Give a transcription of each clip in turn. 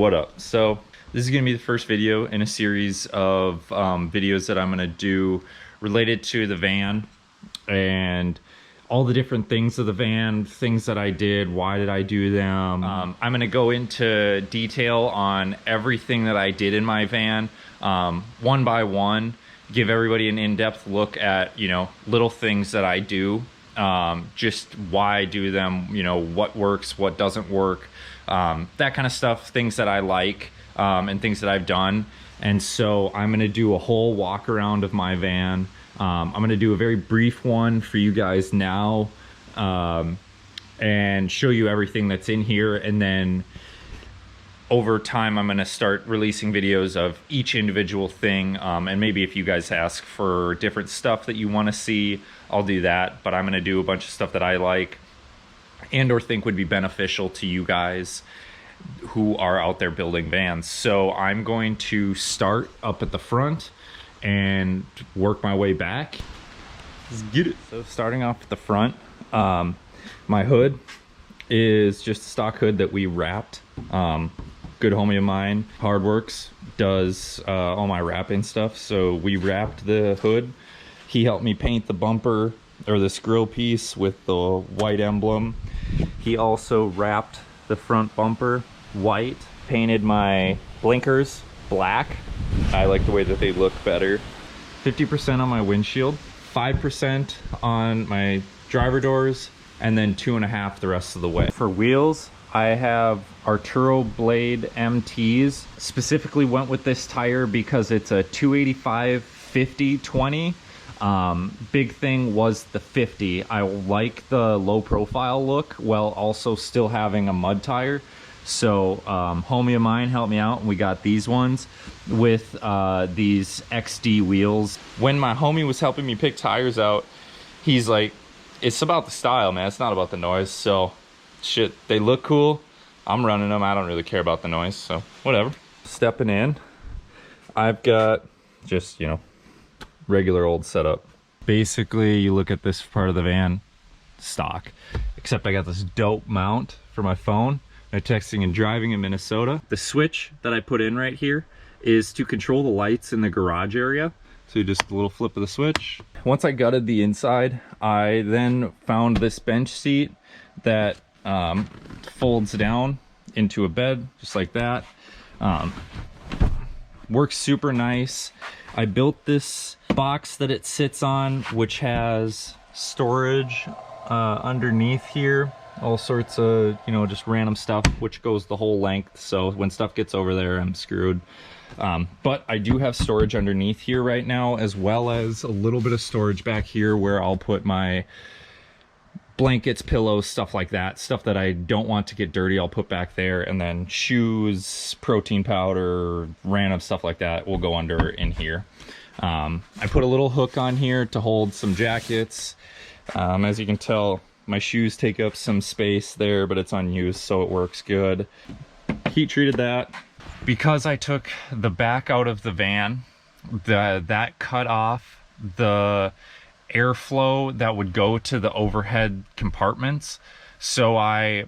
What up? So this is gonna be the first video in a series of videos that I'm gonna do related to the van and all the different things of the van, things that I did, why did I do them. I'm gonna go into detail on everything that I did in my van, one by one, give everybody an in-depth look at, you know, little things that I do, just why I do them, you know, what works, what doesn't work, that kind of stuff, things that I like, and things that I've done. And so I'm gonna do a whole walk around of my van. I'm gonna do a very brief one for you guys now, and show you everything that's in here, and then over time I'm gonna start releasing videos of each individual thing, and maybe if you guys ask for different stuff that you want to see, I'll do that. But I'm gonna do a bunch of stuff that I like and or think would be beneficial to you guys who are out there building vans. So I'm going to start up at the front and work my way back. Let's get it. So starting off at the front, my hood is just a stock hood that we wrapped. Good homie of mine, Hardworks, does all my wrapping stuff. So we wrapped the hood. He helped me paint the bumper or this grill piece with the white emblem. He also wrapped the front bumper white, painted my blinkers black. I like the way that they look better. 50% on my windshield, 5% on my driver doors, and then 2.5% the rest of the way. For wheels, I have Arturo Blade MTs. Specifically went with this tire because it's a 285 50/20. Big thing was the 50. I like the low profile look while also still having a mud tire. So homie of mine helped me out, and we got these ones with these XD wheels. When my homie was helping me pick tires out, he's like, it's about the style, man, it's not about the noise. So shit, they look cool, I'm running them, I don't really care about the noise, so whatever. Stepping in, I've got just, you know, regular old setup. Basically, you look at this part of the van, stock, except I got this dope mount for my phone. I'm texting and driving in Minnesota. The switch that I put in right here is to control the lights in the garage area. So just a little flip of the switch. Once I gutted the inside, I then found this bench seat that folds down into a bed, just like that. Works super nice. I built this box that it sits on, which has storage underneath here. All sorts of, you know, just random stuff, which goes the whole length. So when stuff gets over there, I'm screwed. But I do have storage underneath here right now, as well as a little bit of storage back here where I'll put my blankets, pillows, stuff like that. Stuff that I don't want to get dirty, I'll put back there. And then shoes, protein powder, random stuff like that will go under in here. I put a little hook on here to hold some jackets. As you can tell, my shoes take up some space there, but it's unused, so it works good. Heat treated that. Because I took the back out of the van, that cut off the airflow that would go to the overhead compartments. So I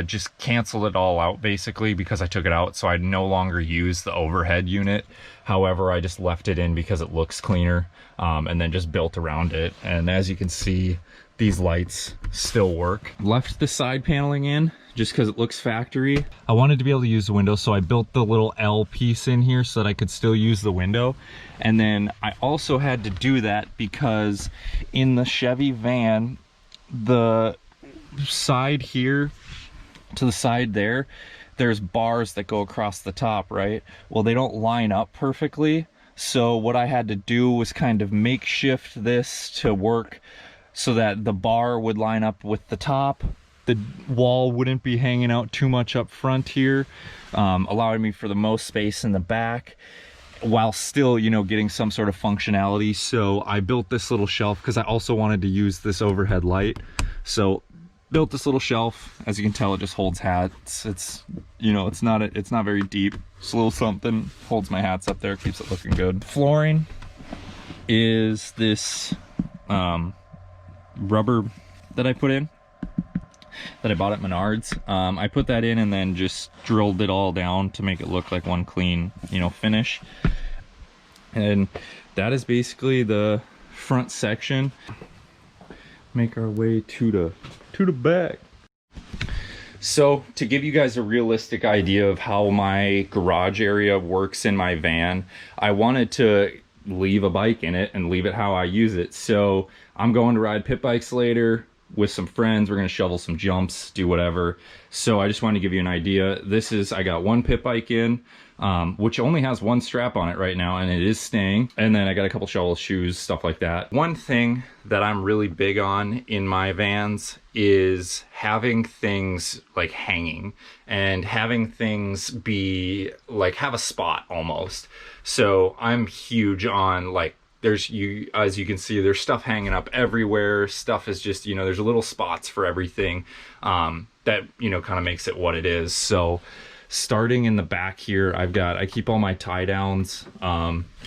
just canceled it all out basically because I took it out, so I no longer use the overhead unit. However, I just left it in because it looks cleaner, and then just built around it. And as you can see, these lights still work. Left the side paneling in just because it looks factory. I wanted to be able to use the window, so I built the little L piece in here so that I could still use the window. And then I also had to do that because in the Chevy van, the side here to the side there, there's bars that go across the top, right? Well, they don't line up perfectly. So what I had to do was kind of makeshift this to work so that the bar would line up with the top. The wall wouldn't be hanging out too much up front here, allowing me for the most space in the back while still, you know, getting some sort of functionality. So I built this little shelf because I also wanted to use this overhead light. So built this little shelf. As you can tell, it just holds hats. It's, you know, it's not very deep. It's a little something, holds my hats up there, keeps it looking good. Flooring is this rubber that I put in. that I bought at Menards. I put that in and then just drilled it all down to make it look like one clean, you know, finish. And that is basically the front section. Make our way to the back. So to give you guys a realistic idea of how my garage area works in my van, I wanted to leave a bike in it and leave it how I use it. So I'm going to ride pit bikes later with some friends. We're going to shovel some jumps, do whatever. So I just wanted to give you an idea. This is, I got one pit bike in, which only has one strap on it right now, and it is staying. And then I got a couple shovels, shoes, stuff like that. One thing that I'm really big on in my vans is having things like hanging and having things be like, have a spot almost. So I'm huge on like, there's, as you can see, there's stuff hanging up everywhere. Stuff is just, you know, there's little spots for everything that, you know, kind of makes it what it is. So starting in the back here, I keep all my tie downs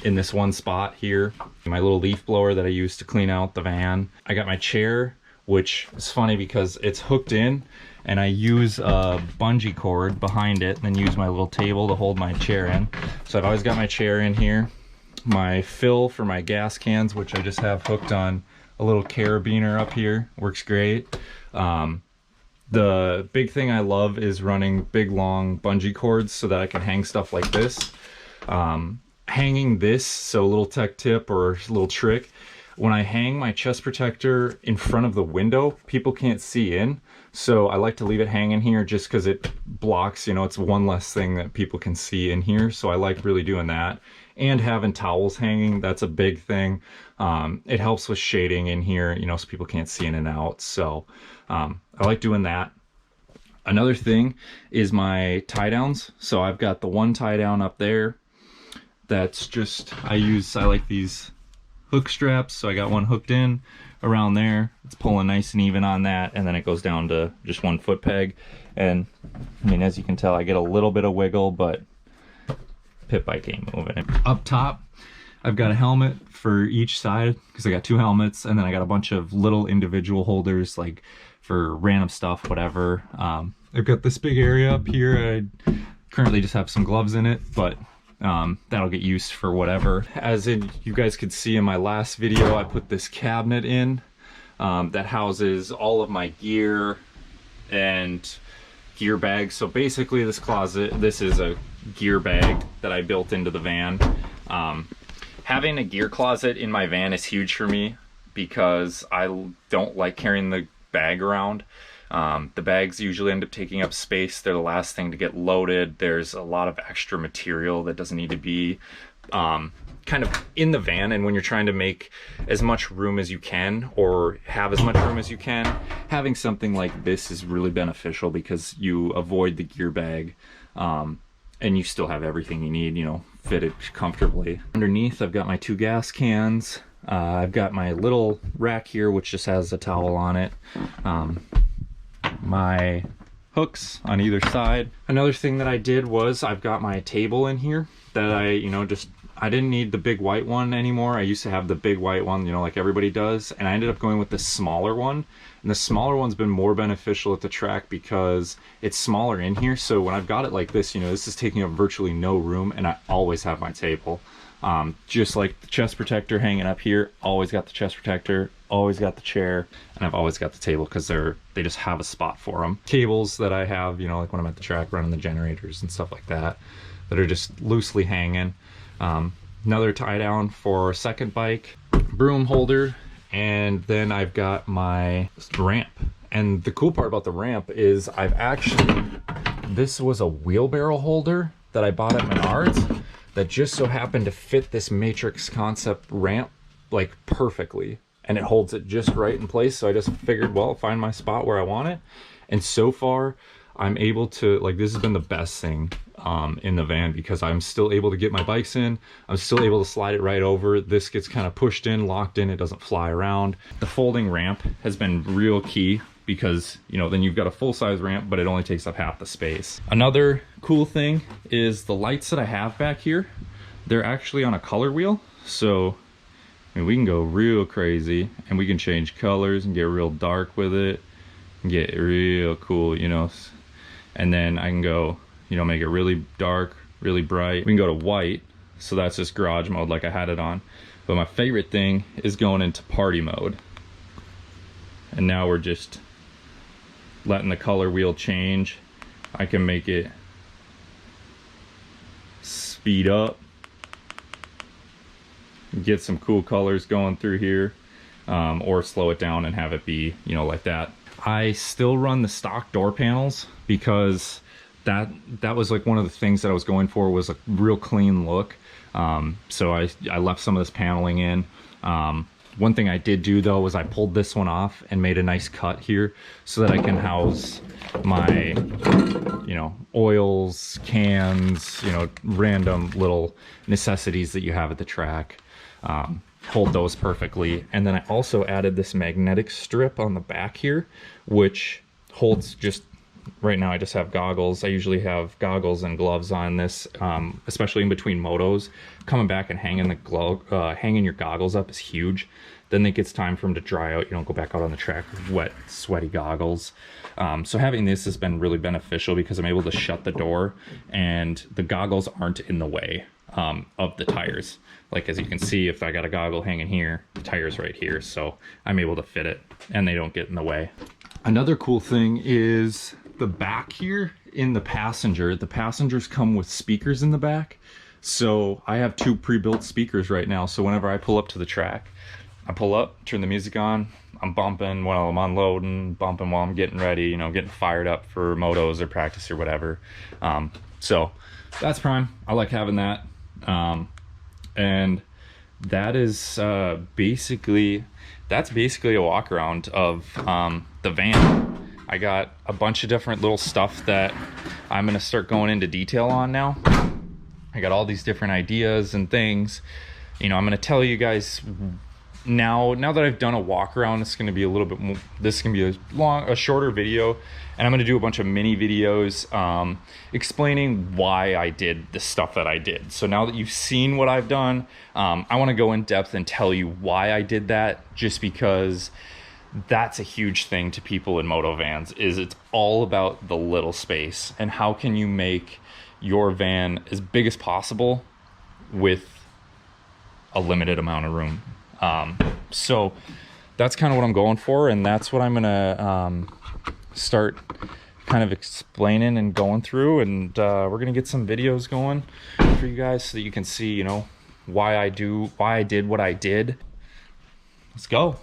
in this one spot here. My little leaf blower that I use to clean out the van. I got my chair, which is funny because it's hooked in, and I use a bungee cord behind it, and then use my little table to hold my chair in. So I've always got my chair in here. My fill for my gas cans, which I just have hooked on a little carabiner up here, works great. The big thing I love is running big long bungee cords so that I can hang stuff like this. Hanging this, so a little tech tip or a little trick, when I hang my chest protector in front of the window, people can't see in. So I like to leave it hanging here just because it blocks, you know, it's one less thing that people can see in here. So I like really doing that. And having towels hanging, that's a big thing. It helps with shading in here, you know, so people can't see in and out. So I like doing that. Another thing is my tie downs. So I've got the one tie down up there. That's just, I like these hook straps. So I got one hooked in around there. It's pulling nice and even on that. And then it goes down to just one foot peg. And I mean, as you can tell, I get a little bit of wiggle, but pit bike ain't moving. Up top, I've got a helmet for each side because I got two helmets, and then I got a bunch of little individual holders like for random stuff, whatever. I've got this big area up here. I currently just have some gloves in it, but that'll get used for whatever. As in, you guys could see in my last video, I put this cabinet in that houses all of my gear and gear bags. So basically this closet, this is a gear bag that I built into the van. Having a gear closet in my van is huge for me because I don't like carrying the bag around. The bags usually end up taking up space. They're the last thing to get loaded. There's a lot of extra material that doesn't need to be kind of in the van, and when you're trying to make as much room as you can or have as much room as you can, having something like this is really beneficial because you avoid the gear bag and you still have everything you need, you know, fitted comfortably. Underneath, I've got my two gas cans. I've got my little rack here, which just has a towel on it. My hooks on either side. Another thing that I did was I've got my table in here that I didn't need the big white one anymore. I used to have the big white one, you know, like everybody does, and I ended up going with the smaller one. And the smaller one's been more beneficial at the track because it's smaller in here. So when I've got it like this, you know, this is taking up virtually no room, and I always have my table. Just like the chest protector hanging up here, always got the chest protector, always got the chair, and I've always got the table because they just have a spot for them. Cables that I have, you know, like when I'm at the track running the generators and stuff like that, that are just loosely hanging. Another tie down for a second bike, broom holder, and then I've got my ramp. And the cool part about the ramp is this was a wheelbarrow holder that I bought at Menards that just so happened to fit this Matrix Concept ramp like perfectly, and it holds it just right in place. So I just figured, well, find my spot where I want it. And so far I'm able to, like, this has been the best thing in the van because I'm still able to get my bikes in. I'm still able to slide it right over. This gets kind of pushed in, locked in, it doesn't fly around. The folding ramp has been real key because, you know, then you've got a full-size ramp, but it only takes up half the space. Another cool thing is the lights that I have back here. They're actually on a color wheel, so I mean, we can go real crazy and we can change colors and get real dark with it. get real cool, you know. And then I can go, you know, make it really dark, really bright. We can go to white, so that's just garage mode like I had it on. But my favorite thing is going into party mode. And now we're just letting the color wheel change. I can make it speed up, get some cool colors going through here, or slow it down and have it be, you know, like that. I still run the stock door panels because that was like one of the things that I was going for, was a real clean look. So I left some of this paneling in. One thing I did do though was I pulled this one off and made a nice cut here so that I can house my, you know, oils, cans, you know, random little necessities that you have at the track. Hold those perfectly. And then I also added this magnetic strip on the back here, which holds just, right now I just have goggles. I usually have goggles and gloves on this, especially in between motos. Coming back and hanging the glove, hanging your goggles up is huge. Then it gets time for them to dry out. You don't go back out on the track with wet, sweaty goggles. So having this has been really beneficial because I'm able to shut the door and the goggles aren't in the way of the tires. Like, as you can see, if I got a goggle hanging here, the tire's right here, so I'm able to fit it and they don't get in the way. Another cool thing is the back here in the passenger. The passengers come with speakers in the back. So I have 2 pre-built speakers right now. So whenever I pull up to the track, I pull up, turn the music on, I'm bumping while I'm unloading, bumping while I'm getting ready, you know, getting fired up for motos or practice or whatever. So that's prime. I like having that. And that is basically a walk around of the van. I got a bunch of different little stuff that I'm gonna start going into detail on now. I got all these different ideas and things. You know, I'm gonna tell you guys now that I've done a walk around, it's gonna be a little bit more, this can be a shorter video, and I'm gonna do a bunch of mini videos explaining why I did the stuff that I did. So now that you've seen what I've done, I wanna go in depth and tell you why I did that, just because that's a huge thing to people in motovans, is it's all about the little space and how can you make your van as big as possible with a limited amount of room. So that's kind of what I'm going for, and that's what I'm gonna start kind of explaining and going through, and we're gonna get some videos going for you guys so that you can see, you know, why I did what I did. Let's go.